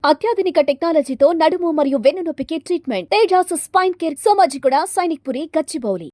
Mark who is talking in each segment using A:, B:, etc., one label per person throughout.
A: అత్యాధునిక టెక్నాలజీతో నడుము మరియు వెన్నునొప్పికి treatment Tejas spine care Somajiguda Sainikpuri Gachibowli.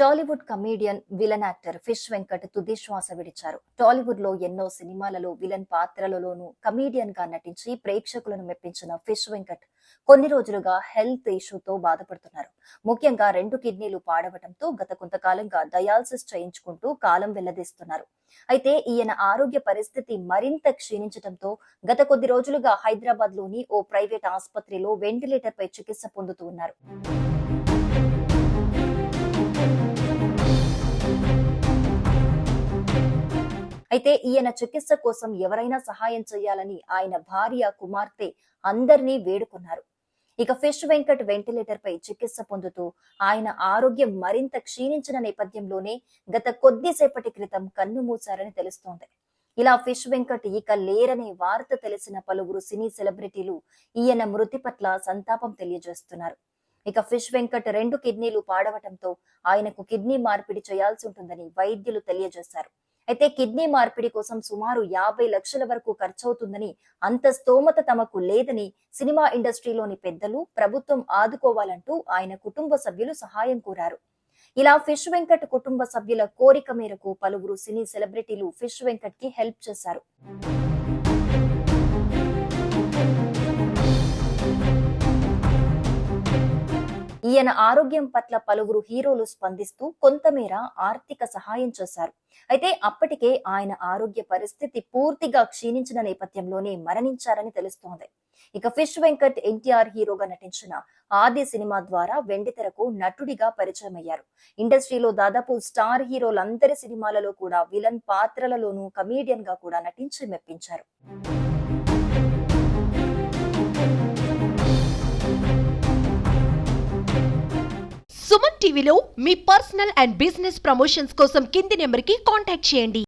B: Tollywood comedian villain actor fish Venkat తుది శ్వాస విడిచారు. టాలీవుడ్ లో ఎన్నో సినిమాలలో విలన్ పాత్రలలోనూ కమీడియన్ గా నటించి ప్రేక్షకులను మెప్పించిన ఫిష్ వెంకట్ కొన్ని రోజులుగా హెల్త్ ఇష్యూతో బాధపడుతున్నారు. ముఖ్యంగా 2 కిడ్నీలు పాడవటంతో గత కొంతకాలంగా డయాలసిస్ చేయించుకుంటూ కాలం వెల్లదీస్తున్నారు. అయితే ఈయన ఆరోగ్య పరిస్థితి మరింత క్షీణించడంతో గత కొద్ది రోజులుగా హైదరాబాద్ లోని ఓ ప్రైవేట్ ఆసుపత్రిలో వెంటిలేటర్ పై చికిత్స పొందుతూ ఉన్నారు. అయితే ఈయన చికిత్స కోసం ఎవరైనా సహాయం చేయాలని ఆయన భార్య, కుమార్తె అందరినీ వేడుకున్నారు. ఇక ఫిష్ వెంకట్ వెంటిలేటర్ పై చికిత్స పొందుతూ ఆయన ఆరోగ్యం మరింత క్షీణించిన నేపథ్యంలోనే గత కొద్దిసేపటి క్రితం కన్ను మూశారని తెలుస్తోంది. ఇలా ఫిష్ వెంకట్ ఇక లేరనే వార్త తెలిసిన పలువురు సినీ సెలబ్రిటీలు ఈయన మృతి పట్ల సంతాపం తెలియజేస్తున్నారు. ఇక ఫిష్ వెంకట్ 2 కిడ్నీలు పాడవటంతో ఆయనకు కిడ్నీ మార్పిడి చేయాల్సి ఉంటుందని వైద్యులు తెలియజేశారు. అయితే కిడ్నీ మార్పిడి కోసం సుమారు 50 లక్షల వరకు ఖర్చవుతుందని, అంత స్తోమత తమకు లేదని సినిమా ఇండస్ట్రీలోని పెద్దలు, ప్రభుత్వం ఆదుకోవాలంటూ ఆయన కుటుంబ సభ్యులు సహాయం కోరారు. ఇలా ఫిష్ వెంకట్ కుటుంబ సభ్యుల కోరిక మేరకు పలువురు సినీ సెలబ్రిటీలు ఫిష్ వెంకట్ కి హెల్ప్ చేశారు. ఈయన ఆరోగ్యం పట్ల పలువురు హీరోలు స్పందిస్తూ కొంతమేర ఆర్థిక సహాయం చేశారు. అయితే అప్పటికే ఆయన ఆరోగ్య పరిస్థితి పూర్తిగా క్షీణించిన నేపథ్యంలోనే మరణించారని తెలుస్తోంది. ఇక ఫిష్ వెంకట్ ఎన్టీఆర్ హీరోగా నటించిన ఆది సినిమా ద్వారా వెండితెరకు నటుడిగా పరిచయం అయ్యారు. ఇండస్ట్రీలో దాదాపు స్టార్ హీరోలందరి సినిమాలలో కూడా విలన్ పాత్రలలోనూ కమీడియన్ గా కూడా నటించి మెప్పించారు.
C: సుమన్ టీవీలో మీ పర్సనల్ అండ్ బిజినెస్ ప్రమోషన్స్ కోసం కింది నెంబర్కి కాంటాక్ట్ చేయండి.